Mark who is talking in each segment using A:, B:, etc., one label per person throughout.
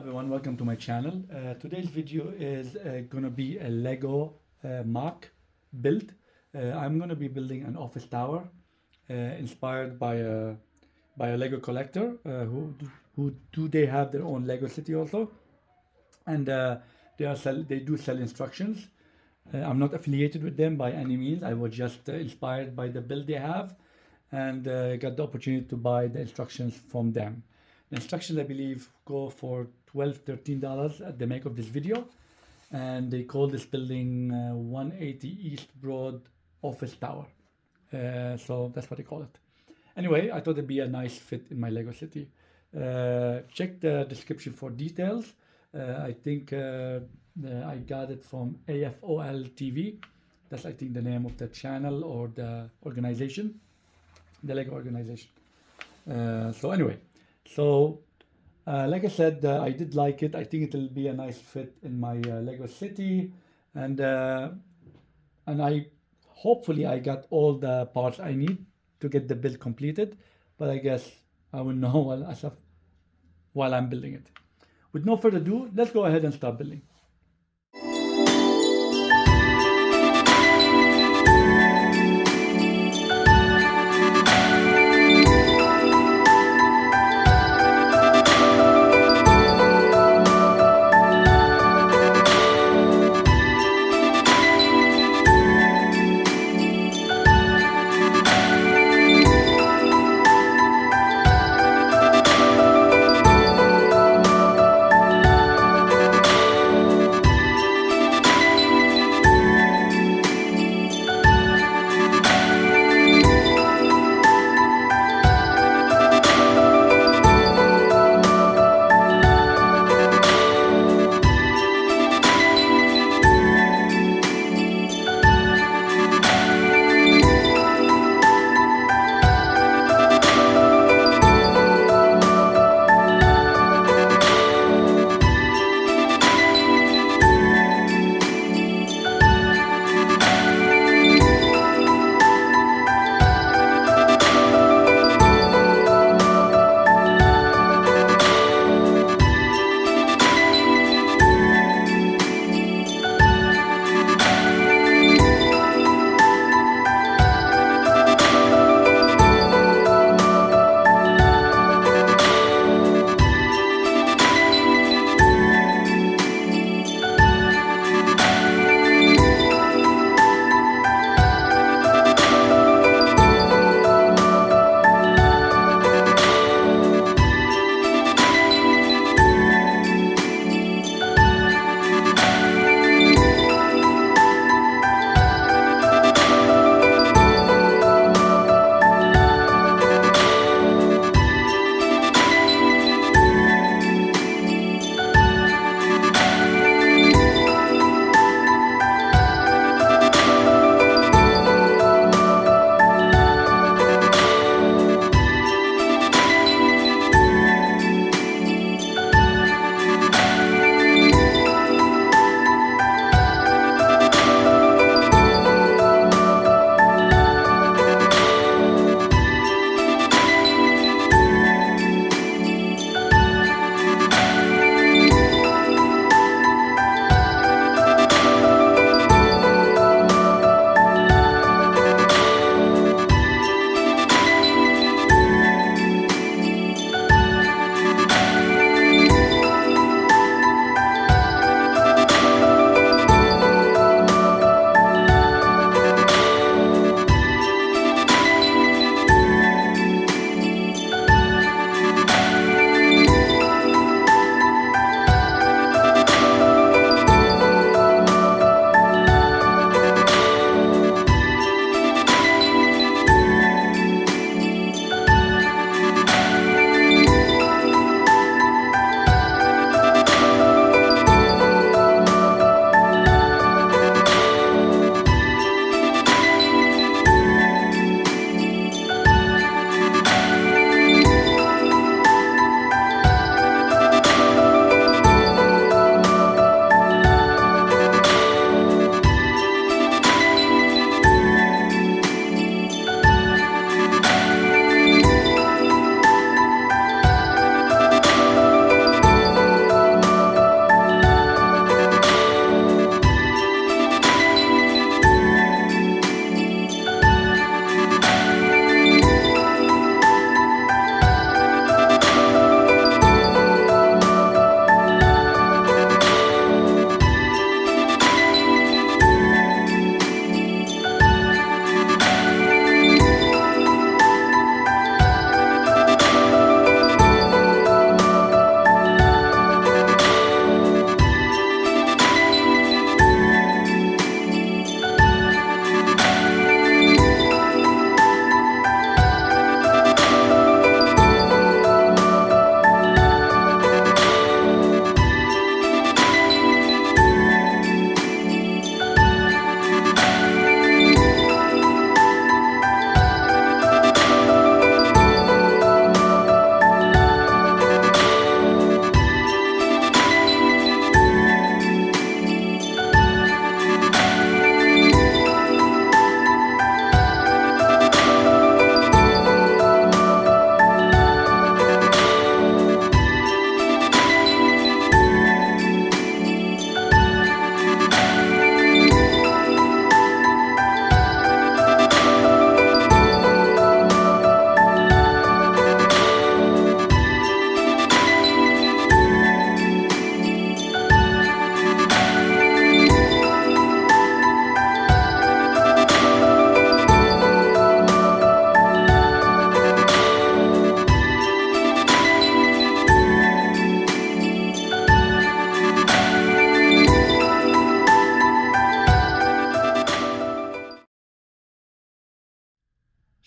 A: everyone, welcome to my channel. Today's video is gonna be a Lego MOC build. I'm gonna be building an office tower inspired by a Lego collector who they have their own Lego city also, and they do sell instructions. I'm not affiliated with them by any means. I was just inspired by the build they have, and got the opportunity to buy the instructions from them. The instructions, I believe, go for $12-13 at the make of this video, and they call this building 180 East Broad Office Tower. So that's what they call it. Anyway, I thought it'd be a nice fit in my Lego city. Check the description for details. I think I got it from AFOL TV. That's, I think, the name of the channel or the organization, the Lego organization. So like I said, I did like it. I think it'll be a nice fit in my Lego city, and hopefully I got all the parts I need to get the build completed. But I guess I will know while I'm building it. With no further ado, let's go ahead and start building.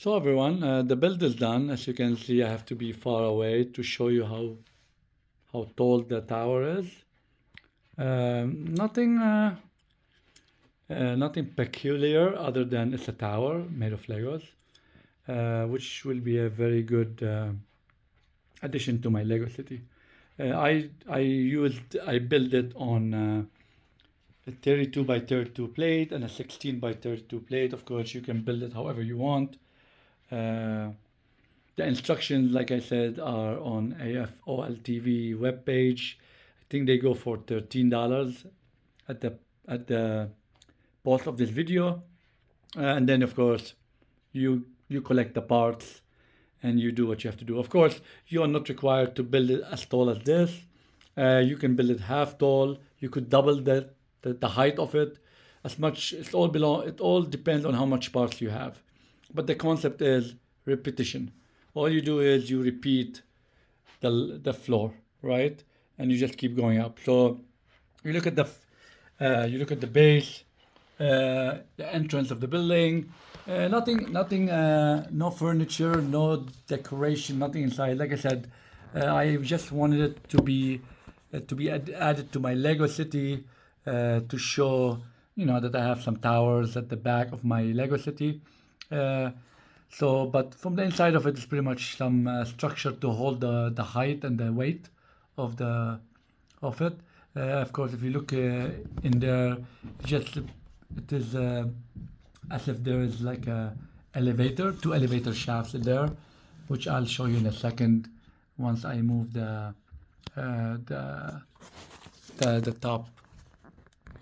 A: So everyone, the build is done. As you can see, I have to be far away to show you how tall the tower is. Nothing peculiar other than it's a tower made of Legos, which will be a very good addition to my Lego city. I built it on a 32 by 32 plate and a 16 by 32 plate. Of course, you can build it however you want. The instructions, like I said, are on AFOL TV webpage. I think they go for $13 at the post of this video, and then of course you collect the parts and you do what you have to do. Of course, you are not required to build it as tall as this. You can build it half tall. You could double the height of it as much. It all depends on how much parts you have. But the concept is repetition. All you do is you repeat the floor, right? And you just keep going up. So you look at the base, the entrance of the building. Nothing, no furniture, no decoration, nothing inside. Like I said, I just wanted it to be added to my Lego city, to show, that I have some towers at the back of my Lego city. But from the inside of it is pretty much some structure to hold the height and the weight of it. Of course, if you look in there, it is as if there is like two elevator shafts in there, which I'll show you in a second once I move the top,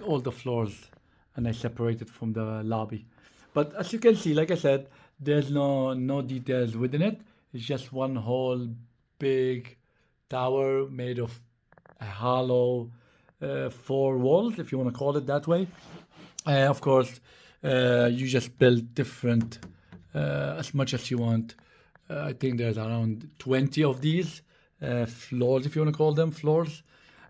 A: all the floors, and I separate it from the lobby. But as you can see, like I said, there's no details within it. It's just one whole big tower made of a hollow 4 walls, if you want to call it that way. Of course, you just build different as much as you want. I think there's around 20 of these floors, if you want to call them floors.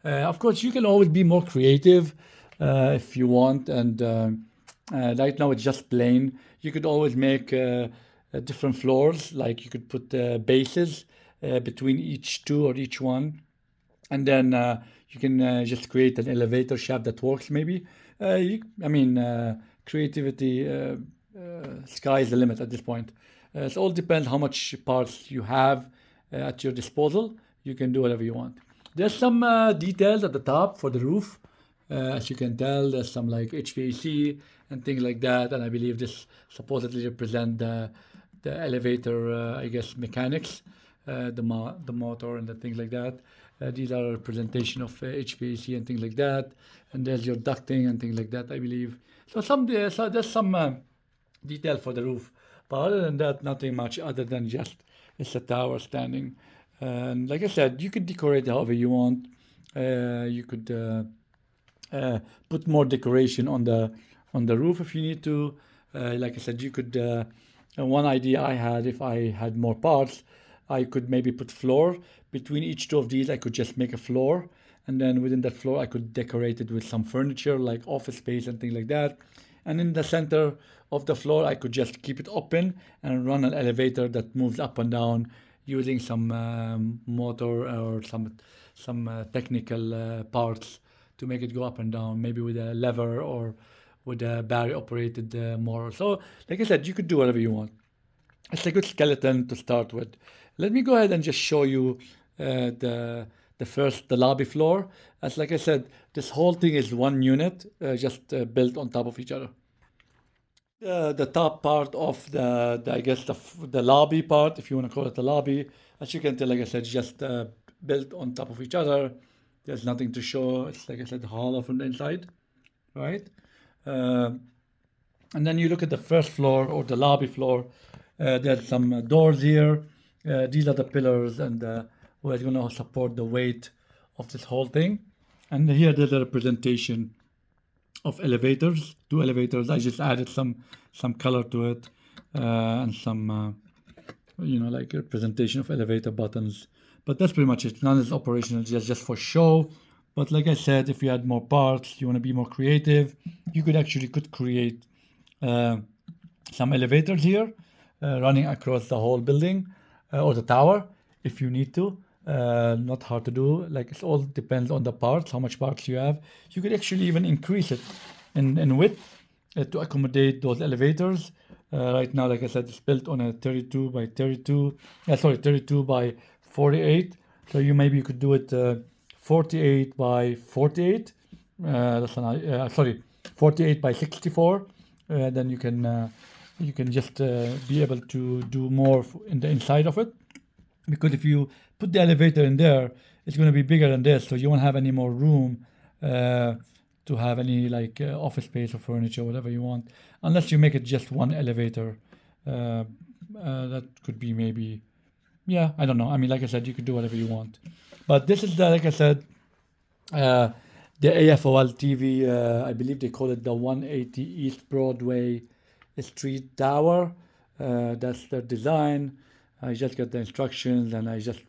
A: Of course, you can always be more creative if you want, and right now it's just plain. You could always make different floors, like you could put bases between each two or each one, and then you can just create an elevator shaft that works maybe. Creativity, sky is the limit at this point. It all depends how much parts you have at your disposal. You can do whatever you want. There's some details at the top for the roof. As you can tell, there's some like HVAC and things like that, and I believe this supposedly represent the elevator, I guess, mechanics, the motor and the things like that. These are a representation of HVAC and things like that, and there's your ducting and things like that, I believe. So there's some detail for the roof, but other than that, nothing much other than just it's a tower standing. And like I said, you could decorate it however you want. You could put more decoration on the roof if you need to. Like I said, you could. One idea I had, if I had more parts, I could maybe put floor between each two of these. I could just make a floor, and then within that floor, I could decorate it with some furniture like office space and things like that. And in the center of the floor, I could just keep it open and run an elevator that moves up and down using some motor or some technical parts to make it go up and down, maybe with a lever or with a battery operated motor. So like I said, you could do whatever you want. It's a good skeleton to start with. Let me go ahead and just show you the lobby floor. As like I said, this whole thing is one unit, just built on top of each other. The top part of the lobby part, if you want to call it the lobby, as you can tell, like I said, just built on top of each other. There's nothing to show. It's like I said, hollow from the inside, right? And then you look at the first floor or the lobby floor. There's some doors here. These are the pillars and where it's going to support the weight of this whole thing. And here there's a representation of elevators, 2 elevators. I just added some color to it and some, like representation of elevator buttons. But that's pretty much it. None is operational, just for show. But like I said, if you add more parts, you want to be more creative, you could create some elevators here. running across the whole building or the tower if you need to. Not hard to do. Like, it all depends on the parts, how much parts you have. You could actually even increase it in width to accommodate those elevators. Right now, like I said, it's built on a 32 by 32, 32 by 48. So you could do it 48 by 48. That's an, sorry, 48 by 64. Then you can just be able to do more in the inside of it, because if you put the elevator in there, it's going to be bigger than this, so you won't have any more room to have any like office space or furniture, whatever you want, unless you make it just one elevator. That could be maybe, yeah, I don't know. I mean, like I said, you could do whatever you want, but this is the, like I said, the AFOL TV. I believe they call it the 180 East Broadway Street Tower. That's the design. I just got the instructions and I just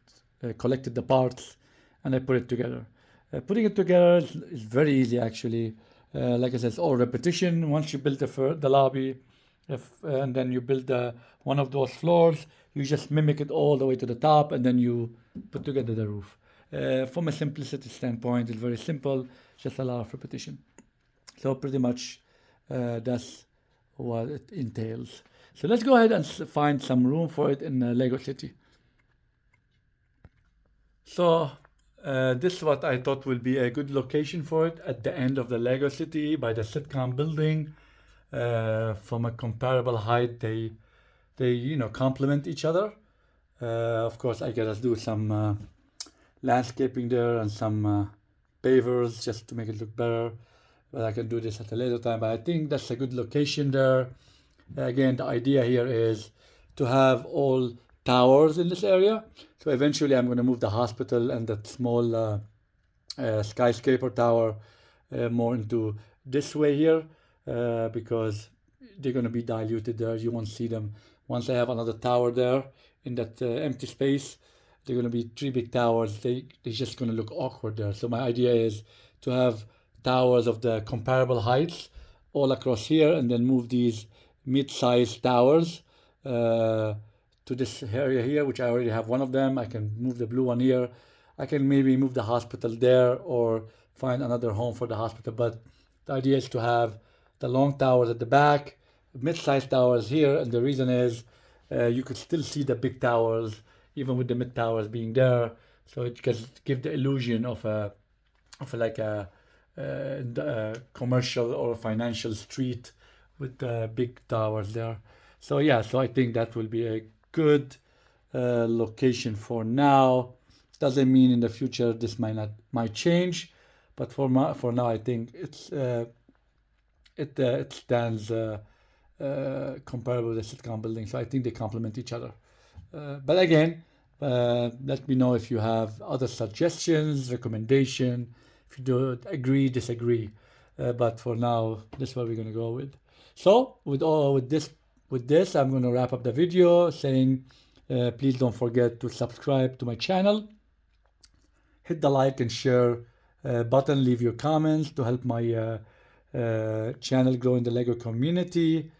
A: collected the parts and I put it together. Putting it together is very easy, actually. Like I said, it's all repetition. Once you build the lobby, and then you build one of those floors, you just mimic it all the way to the top, and then you put together the roof. From a simplicity standpoint, it's very simple, just a lot of repetition. So pretty much that's what it entails. So let's go ahead and find some room for it in Lego City. So this is what I thought will be a good location for it, at the end of the Lego City by the sitcom building. From a comparable height, they complement each other. Of course, I gotta do some landscaping there and some pavers just to make it look better, but I can do this at a later time. But I think that's a good location there. Again, the idea here is to have all towers in this area. So eventually I'm going to move the hospital and that small skyscraper tower more into this way here, because they're going to be diluted there. You won't see them. Once I have another tower there in that empty space, they're going to be three big towers. They're just going to look awkward there. So my idea is to have towers of the comparable heights all across here, and then move these mid-sized towers to this area here, which I already have one of them. I can move the blue one here. I can maybe move the hospital there or find another home for the hospital. But the idea is to have the long towers at the back, mid-sized towers here, and the reason is you could still see the big towers even with the mid towers being there. So it can give the illusion of a commercial or financial street with the big towers there. So yeah, so I think that will be a good location for now. Doesn't mean in the future this might change, but for now I think it stands comparable to the sitcom building. So I think they complement each other. But again, let me know if you have other suggestions, recommendation, if you do agree, disagree. But for now, this is what we're gonna go with. So with this, I'm gonna wrap up the video saying, please don't forget to subscribe to my channel. Hit the like and share button. Leave your comments to help my channel grow in the Lego community.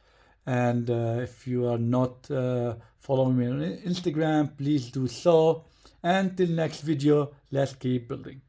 A: And if you are not following me on Instagram, please do so. Until next video, let's keep building.